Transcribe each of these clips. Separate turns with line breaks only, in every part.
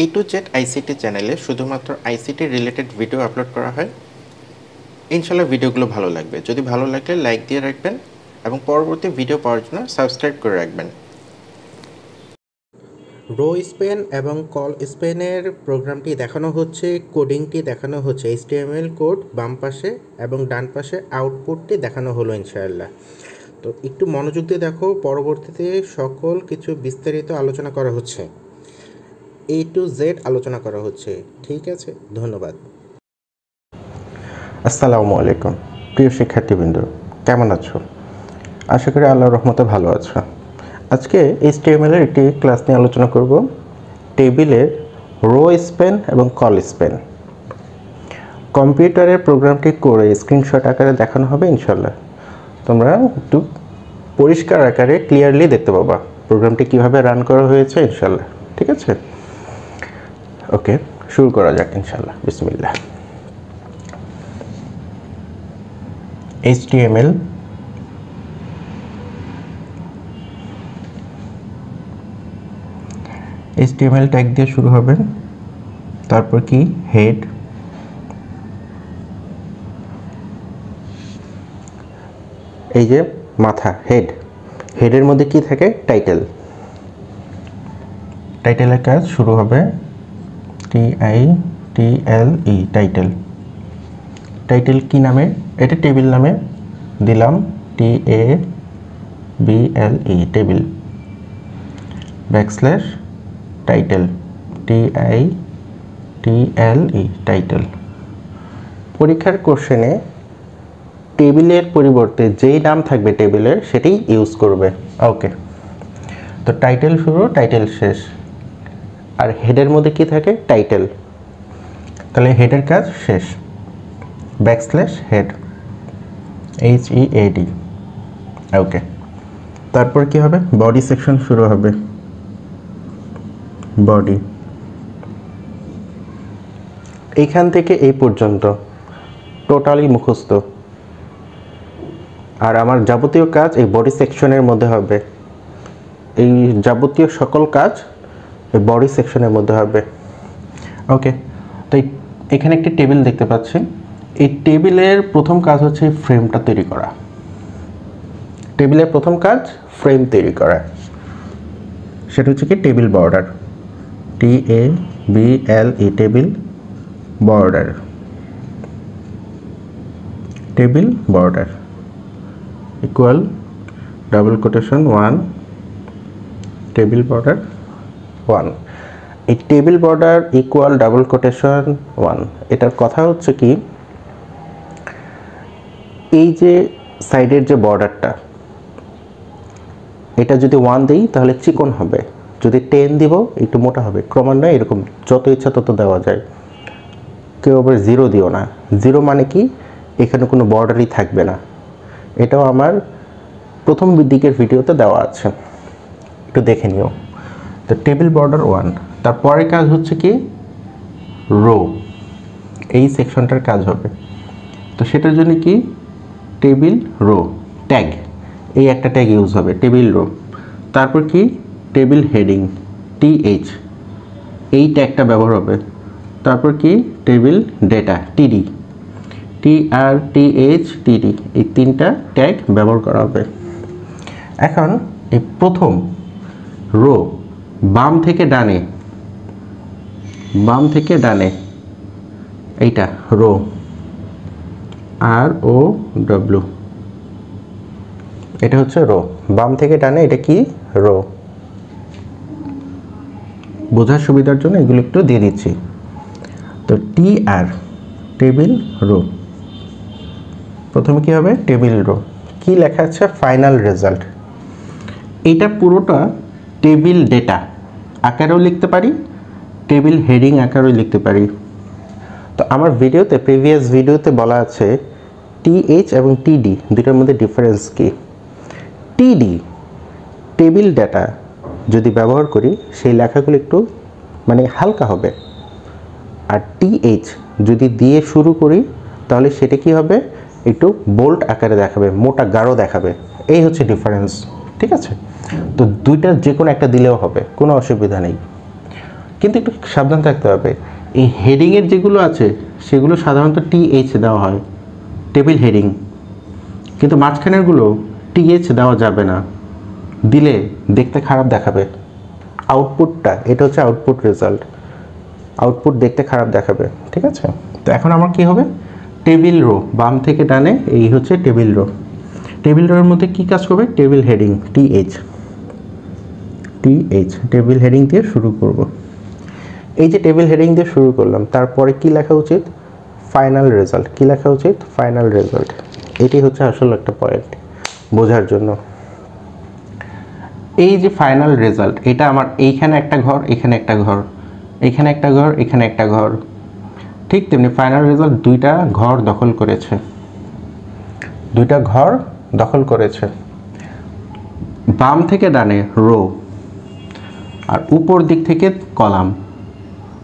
A to Z ICT চ্যানেলে শুধুমাত্র ICT related video upload করা হয়। ইনশাআল্লাহ ভিডিওগুলো ভালো লাগবে। যদি ভালো লাগলে লাইক দিয়ে রাখবেন এবং পরবর্তী ভিডিও পাওয়ার জন্য সাবস্ক্রাইব করে রাখবেন।
রো স্পেন এবং কল স্পেনের প্রোগ্রামটি দেখানো হচ্ছে, কোডিংটি দেখানো হচ্ছে, HTML কোড বাম পাশে এবং ডান পাশে আউটপুটটি দেখানো হলো ইনশাআল্লাহ। তো একটু মনোযোগ দিয়ে দেখো, পরবর্তীতে সকল কিছু বিস্তারিত আলোচনা করা হচ্ছে, A to Z আলোচনা করা হচ্ছে। ঠিক আছে, ধন্যবাদ।
আসসালামু আলাইকুম প্রিয় শিক্ষার্থীবৃন্দ, কেমন আছো? আশা করি আল্লাহর রহমতে ভালো আছো। আজকে HTML এর একটি ক্লাস নিয়ে আলোচনা করব, টেবিলের রো স্পেন এবং কল স্পেন। কম্পিউটারের প্রোগ্রামটি করে স্ক্রিনশট আকারে দেখানো হবে ইনশাল্লাহ। তোমরা একটু পরিষ্কার আকারে ক্লিয়ারলি দেখতে পাবা প্রোগ্রামটি কিভাবে রান করা হয়েছে ইনশাল্লাহ। ঠিক আছে, ওকে, শুরু করা যাক ইনশাল্লাহ। বিসমিল্লাহ। HTML ট্যাগ দিয়ে শুরু হবে, তারপর কি হেড, এই যে মাথা হেড, হেডের মধ্যে কি থাকে? টাইটেল। টাইটেলের কাজ শুরু হবে TITLE, টাইটেল। টাইটেল কি নামে? এটা টেবিল নামে দিলাম TABLE, table. Backslash title TITLE, title. পরীক্ষার কোশ্চেনে টেবিলের পরিবর্তে যেই নাম থাকবে টেবিলের সেটাই ইউজ করবে। ওকে, তো টাইটেল শুরু, টাইটেল শেষ, আর হেডের মধ্যে কি থাকে? টাইটেল। তাহলে হেডের কাজ শেষ। ব্যাকস্ল্যাশ হেড HEAD, ওকে। তারপর কি হবে? বডি সেকশন শুরু হবে, বডি। এইখান থেকে এই পর্যন্ত টোটালি মুখস্থ, আর আমার যাবতীয় কাজ এই বডি সেকশনের মধ্যে হবে। এই যাবতীয় সকল কাজ এই বডি সেকশনের মধ্যে হবে। ওকে, তো এখানে একটি টেবিল দেখতে পাচ্ছি। এই টেবিলের প্রথম কাজ হচ্ছে ফ্রেমটা তৈরি করা। টেবিলের প্রথম কাজ ফ্রেম তৈরি করা, সেটা হচ্ছে কি table border, TABLE, table border. Table border equal double quotation 1, table border 1। এই table border equal double quotation 1, এটার কথা হচ্ছে কি, এই যে সাইডের যে বর্ডারটা, এটা যদি 1 দিই তাহলে চিকন হবে, যদি 10 দিব একটু মোটা হবে। ক্রমান্বয়ে এরকম যত ইচ্ছা তত দেওয়া যায়। কেউ আবার 0 দিও না। 0 মানে কি? এখানে কোনো বর্ডারই থাকবে না। এটাও আমার প্রথম দিকের ভিডিওতে দেওয়া আছে, একটু দেখে নিও। তো টেবিল বর্ডার 1। তারপরে কাজ হচ্ছে কি রো, এই সেকশনটার কাজ হবে। তো সেটার জন্য কি টেবিল রো ট্যাগ, এই একটা ট্যাগ ইউজ হবে, টেবিল রো। তারপর কি টেবিল হেডিং TH, এই ট্যাগটা ব্যবহার হবে। তারপর কি টেবিল ডেটা TRTHTD, এই তিনটা ট্যাগ ব্যবহার করা হবে। এখন এই প্রথম রো, বাম থেকে ডানে, এইটা রো, ROW, এটা হচ্ছে রো। বাম থেকে ডানে এটা কি? রো। বোঝার সুবিধার জন্য এগুলো একটু দিয়ে দিচ্ছি। তো TR, টেবিল রো। প্রথমে কি হবে? Table row. কি লেখা আছে? Final result. এটা পুরোটা টেবিল ডেটা আকারেও লিখতে পারি, টেবিল হেডিং আকারেও লিখতে পারি। তো আমার ভিডিওতে, প্রিভিয়াস ভিডিওতে বলা আছে TH এবং TD দুটোর মধ্যে ডিফারেন্স কি। TD টেবিল ডেটা যদি ব্যবহার করি সেই লেখাগুলো একটু মানে হালকা হবে, আর TH যদি দিয়ে শুরু করি তাহলে সেটা কি হবে? একটু বোল্ড আকারে দেখাবে, মোটা গাঢ় দেখাবে। এই হচ্ছে ডিফারেন্স। ঠিক আছে, তো দুইটার যে কোনো একটা দিলেও হবে, কোনো অসুবিধা নেই। কিন্তু একটু সাবধান থাকতে হবে, এই হেডিংয়ের যেগুলো আছে সেগুলো সাধারণত TH দেওয়া হয়, টেবিল হেডিং, কিন্তু মাঝখানেরগুলো TH দেওয়া যাবে না, দিলে দেখতে খারাপ দেখাবে। আউটপুটটা, এটা হচ্ছে আউটপুট রেজাল্ট, আউটপুট দেখতে খারাপ দেখাবে, ঠিক আছে। তো এখন আমার কি হবে, টেবিল রো, বাম থেকে ডানে এই হচ্ছে টেবিল রো। টেবিল রোর মধ্যে কি কাজ করবে, table heading TH, table heading দিয়ে শুরু করব। এই যে টেবিল হেডিং দিয়ে শুরু করলাম, তারপরে কি লেখা উচিত, ফাইনাল রেজাল্ট। কি লেখা উচিত, ফাইনাল রেজাল্ট। এটি হচ্ছে আসলে একটা পয়েন্ট বোঝার জন্য। এই যে ফাইনাল রেজাল্ট, এটা আমার এইখানে একটা ঘর, এখানে একটা ঘর, এখানে একটা ঘর, এখানে একটা ঘর, ঠিক তেমনি ফাইনাল রেজাল্ট দুইটা ঘর দখল করেছে, দুইটা ঘর দখল করেছে। বাম থেকে ডানে রো, আর উপর দিক থেকে কলাম।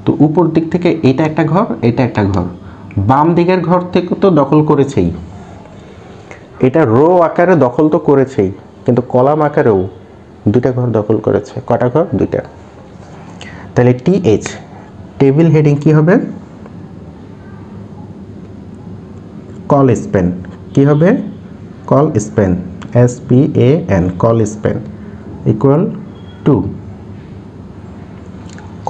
তো উপর দিক থেকে এটা একটা ঘর, এটা একটা ঘর, বাম দিকের ঘর থেকে তো দখল করেছেই, এটা রো আকারে দখল তো করেছেই, কিন্তু কলাম আকারেও দুইটা ঘর দখল করেছে। কটা ঘর, দুইটা। তাহলে TH, টেবিল হেডিং কি হবে, কল স্প্যান। কি হবে, call span, SPAN, call span equal to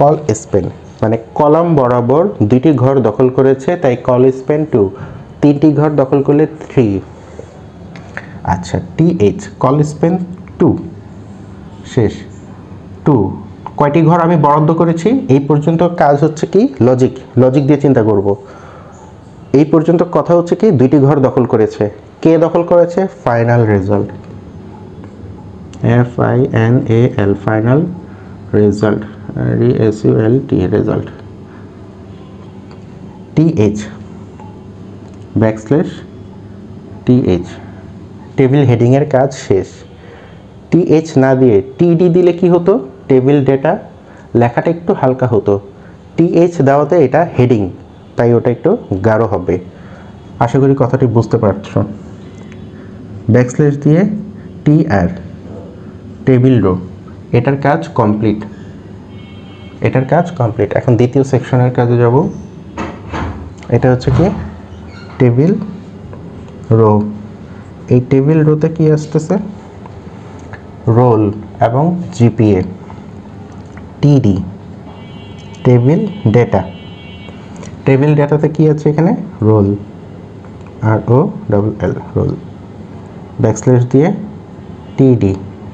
call span, মানে কলাম বরাবর দুইটি ঘর দখল করেছে, তাই কল স্প্যান 2, তিনটি ঘর দখল করলে 3। আচ্ছা, TH, কল স্প্যান 2 শেষ। 2 কয়টি ঘর আমি বরাদ্দ করেছি, এই পর্যন্ত কাজ হচ্ছে কি, লজিক দিয়ে চিন্তা করব। এই পর্যন্ত কথা হচ্ছে কি, দুইটি ঘর দখল করেছে। কে দখল করেছে, final result, FINAL, final result, RESULT, result. TH, backslash TH, table হেডিংয়ের কাজ শেষ। TH না দিয়ে TD দিলে কি হতো, টেবিল ডেটা লেখাটা একটু হালকা হতো। TH দেওয়াতে এটা হেডিং, তাই ওটা একটু গাঢ় হবে। আশা করি কথাটি বুঝতে পারছো। ব্যাকস্ল্যাশ দিয়ে TR, টেবিল রো, এটার কাজ কমপ্লিট, এটার কাজ কমপ্লিট। এখন দ্বিতীয় সেকশনের কাজে যাব। এটা হচ্ছে কি, টেবিল রো। এই টেবিল রোতে কি আসতেছে, রোল এবং GPA। TD, table data, table ডেটাতে কি আছে এখানে, রোল, ROLL, রোল। ব্যাকস্ল্যাশ দিয়ে TD,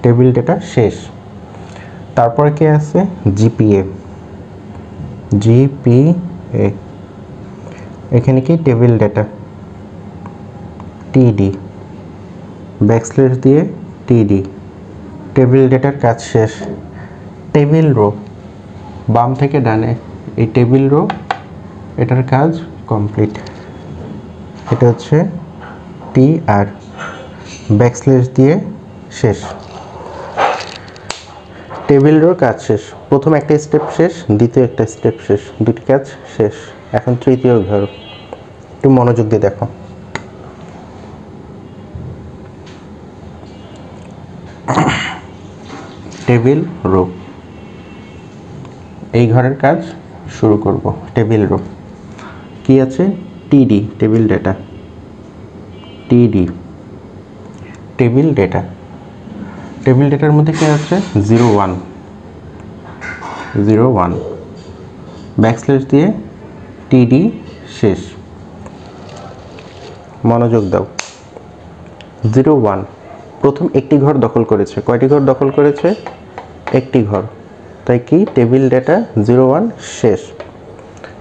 টেবিল ডেটা শেষ। তারপরে কি আছে, GPA, এখানে কি, টেবিল ডেটা, TD, ব্যাকস্ল্যাশ দিয়ে TD, টেবিল ডেটার কাজ শেষ। টেবিল রো, বাম থেকে ডানে এই টেবিল রো, এটার কাজ কমপ্লিট। এটা হচ্ছে TR, ব্যাকস্ল্যাশ দিয়ে শেষ। টেবিল রোর কাজ শেষ, প্রথম একটা স্টেপ শেষ, দ্বিতীয় একটা স্টেপ শেষ, দুটি কাজ শেষ। এখন তৃতীয় ঘর, একটু মনোযোগ দিয়ে দেখো। টেবিল রো, এই ঘরের কাজ শুরু করব। টেবিল রো কি আছে, TD, table data, TD, table data. Table ডেটার মধ্যে কি আছে, 01, ব্যাকস্ল্যাশ দিয়ে TD শেষ। মনোযোগ দাও। 01 প্রথম একটি ঘর দখল করেছে। কয়টি ঘর দখল করেছে, একটি ঘর, তাই কি, টেবিল ডেটা 01 শেষ।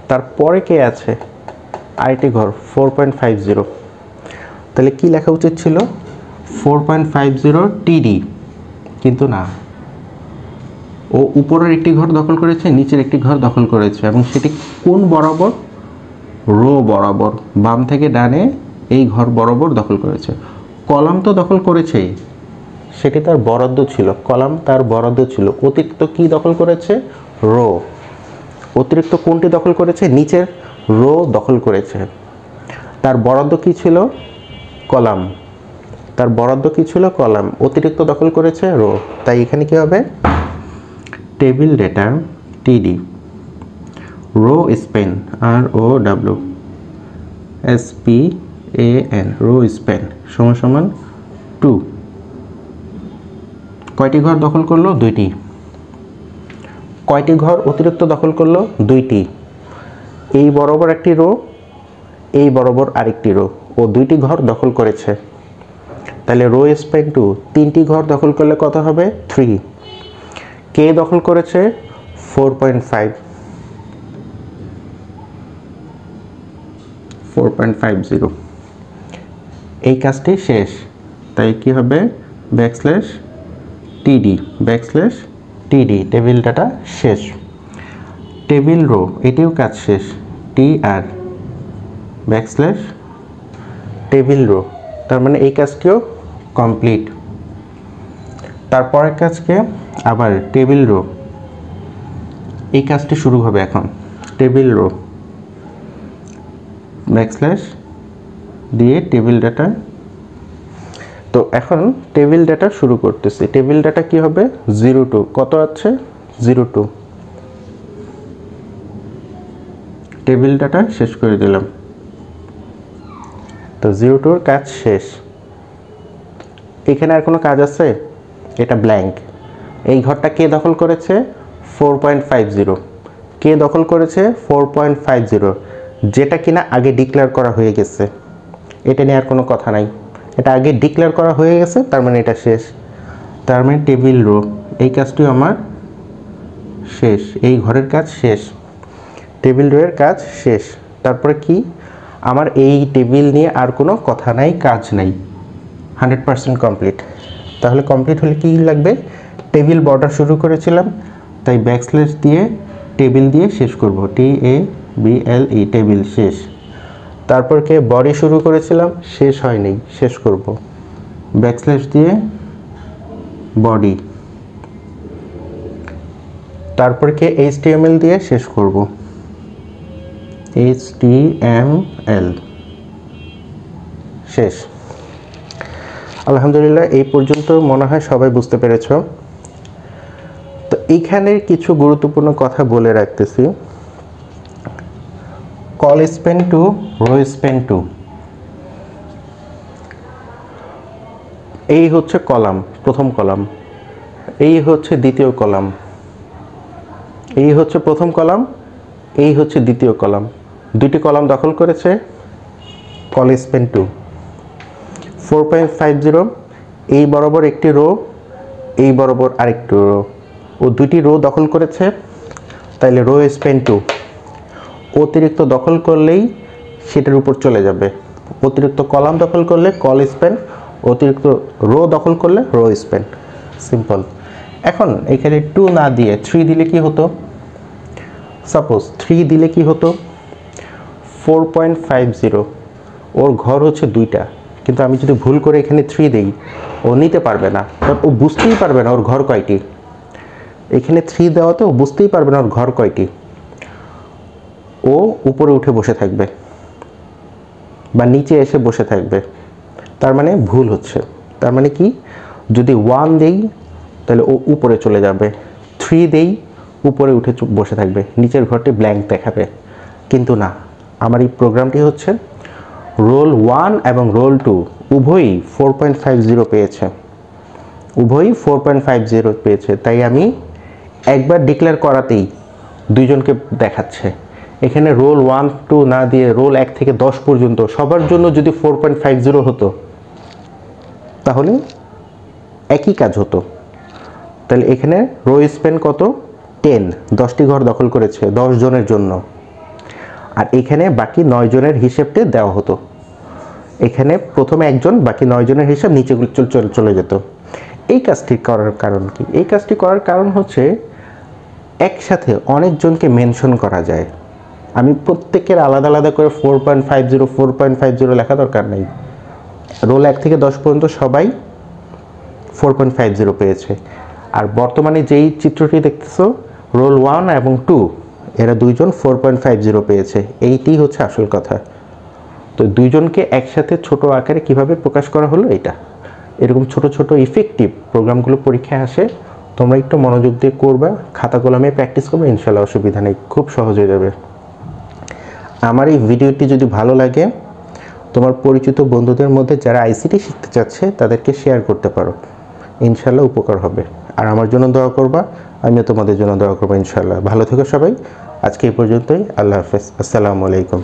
তারপরে কে আছে, আরেকটি ঘর 4.50, তাহলে কি লেখা উচিত ছিল, 4.50 TD, কিন্তু না, ও উপরের একটি ঘর দখল করেছে, নিচের একটি ঘর দখল করেছে, এবং সেটি কোন বরাবর, রো বরাবর, বাম থেকে ডানে এই ঘর বরাবর দখল করেছে। কলাম তো দখল করেছেই, সেটি তার বরাদ্দ ছিল, কলাম তার বরাদ্দ ছিল। অতিরিক্ত কি দখল করেছে, রো। অতিরিক্ত কোনটি দখল করেছে, নিচের রো দখল করেছে। তার বরাদ্দ কি ছিল, কলাম, তার বরাদ্দ কি ছিল, কলাম। অতিরিক্ত দখল করেছে রো, তাই এখানে কি হবে, table data TD, rho span ROWSPAN rho span সমান সমান 2। কয়টি ঘর দখল করলো? 2টি। কয়টি ঘর অতিরিক্ত দখল করলো? 2টি। এই বরাবর একটি রো, এই বরাবর আরেকটি রো, ও 2টি ঘর দখল করেছে। তাহলে রো স্প্যান 2 3টি ঘর দখল করলে কত হবে? 3। কে দখল করেছে? 4.50। এই কাজটি শেষ, তাই কি হবে? \td টেবিল ডাটা শেষ। টেবিল রো এটিও কাজ শেষ, tr টেবিল রো, তার মানে এই কাজটিও কমপ্লিট। তারপরের কাজকে আবার টেবিল রো, এই কাজটি শুরু হবে এখন। টেবিল রো দিয়ে টেবিল ডাটা। তো এখন টেবিল ডাটা শুরু করতেছি। টেবিল ডাটা কি হবে? 02 কত আছে? 02। টেবিল ডাটা শেষ করে দিলাম। তো 02 কাজ শেষ। এখানে আর কোনো কাজ আছে? এটা ব্ল্যাঙ্ক। এই ঘরটা কে দখল করেছে? 4.50। কে দখল করেছে? 4.50, যেটা কিনা আগে ডিক্লেয়ার করা হয়ে গেছে। এটা নিয়ে আর কোনো কথা নাই, এটা আগে ডিক্লেয়ার করা হয়ে গেছে, তার মানে এটা শেষ। তার মানে টেবিল রো এই কাজটিও আমার শেষ, এই ঘরের কাজ শেষ, টেবিল রো এর কাজ শেষ। তারপরে কি? আমার এই টেবিল নিয়ে আর কোনো কথা নাই, কাজ নাই, 100% কমপ্লিট। তাহলে কমপ্লিট হলে কি লাগবে? টেবিল বর্ডার শুরু করেছিলাম, তাই ব্যাকস্ল্যাশ দিয়ে টেবিল দিয়ে শেষ করব, TABLE টেবিল শেষ। তারপর কে বডি শুরু করেছিলাম, শেষ হয়নি, শেষ করব, ব্যাকস্ল্যাশ দিয়ে বডি। তারপর কে HTML দিয়ে শেষ করব, HTML শেষ। আলহামদুলিল্লাহ, এই পর্যন্ত মনে হয় সবাই বুঝতে পেরেছ। তো এইখানে কিছু গুরুত্বপূর্ণ কথা বলে রাখতেছি। Colspan two, rowspan two, এই হচ্ছে কলাম, প্রথম কলাম, এই হচ্ছে দ্বিতীয় কলাম, এই হচ্ছে প্রথম কলাম, এই হচ্ছে দ্বিতীয় কলাম। দুটি কলাম দখল করেছে কল স্প্যান টু। 4.50 এই বরাবর একটি রো, এই বরাবর আরেকটি রো, ও দুটি রো দখল করেছে, তাইলে রো স্প্যান টু। অতিরিক্ত দখল করলেই সেটার উপর চলে যাবে। অতিরিক্ত কলাম দখল করলে কল স্প্যান, অতিরিক্ত রো দখল করলে রো স্প্যান, সিম্পল। এখন এখানে 2 না দিয়ে 3 দিলে কি হতো? সাপোজ 3 দিলে কি হতো? 4.50 ওর ঘর হচ্ছে 2টা, কিন্তু আমি যদি ভুল করে এখানে 3 দেই, ও নিতে পারবে না, কারণ ও বুঝতেই পারবে না ওর ঘর কয়টি। এখানে 3 দেওয়াতে ও বুঝতেই পারবে না ওর ঘর কয়টি। ও উপরে উঠে বসে থাকবে বা নিচে এসে বসে থাকবে, তার মানে ভুল হচ্ছে। তার মানে কি? যদি 1 দেই তাহলে ও উপরে চলে যাবে, 3 দেই উপরে উঠে বসে থাকবে, নিচের ঘরটি ব্ল্যাঙ্ক দেখাবে। কিন্তু না, আমার এই প্রোগ্রামটি হচ্ছে রোল 1 এবং রোল 2 উভয়ই 4.50 পেয়েছে, উভয়ই 4.50 পেয়েছে। তাই আমি একবার ডিক্লেয়ার করাতেই দুইজনকে দেখাচ্ছে। এখানে রোল 1 2 না দিয়ে রোল 1 থেকে 10 পর্যন্ত সবার জন্য যদি 4.50 হতো, তাহলে একই কাজ হতো। তাহলে এখানে রো স্প্যান কত? 10, 10টি ঘর দখল করেছে 10 জনের জন্য। আর এখানে বাকি 9 জনের হিসেবটা দেওয়া হতো। এখানে প্রথমে একজন, বাকি 9 জনের হিসাব নিচে চলে যেত। এই কাজটি করার কারণ কি? এই কাজটি করার কারণ হচ্ছে একসাথে অনেকজনকে মেনশন করা যায়। আমি প্রত্যেকের আলাদা আলাদা করে 4.50 লেখা দরকার নেই। রোল 1 থেকে 10 পর্যন্ত সবাই 4.50 পেয়েছে। আর বর্তমানে যেই চিত্রটি দেখতেছো, রোল 1 এবং 2 এরা দুইজন 4.50 পেয়েছে। এইটি হচ্ছে আসল কথা। তো দুইজনকে একসাথে ছোট আকারে কিভাবে প্রকাশ করা হলো, এটা এরকম ছোট ছোট ইফেক্টিভ প্রোগ্রামগুলো পরীক্ষায় আসে, তোমরা একটু মনোযোগ দিয়ে করবা, খাতা কলমে প্র্যাকটিস করবে, ইনশাআল্লাহ অসুবিধা নেই, খুব সহজ হয়ে যাবে। আমার এই ভিডিওটি যদি ভালো লাগে তোমার পরিচিত বন্ধুদের মধ্যে যারা আইসিটি শিখতে চাচ্ছে তাদেরকে শেয়ার করতে পারো, ইনশাআল্লাহ উপকার হবে। আর আমার জন্য দোয়া করবা, আমিও তোমাদের জন্য দোয়া করবো ইনশাআল্লাহ। ভালো থেকো সবাই, আজকে এই পর্যন্তই, আল্লাহ হাফেজ, আসসালামু আলাইকুম।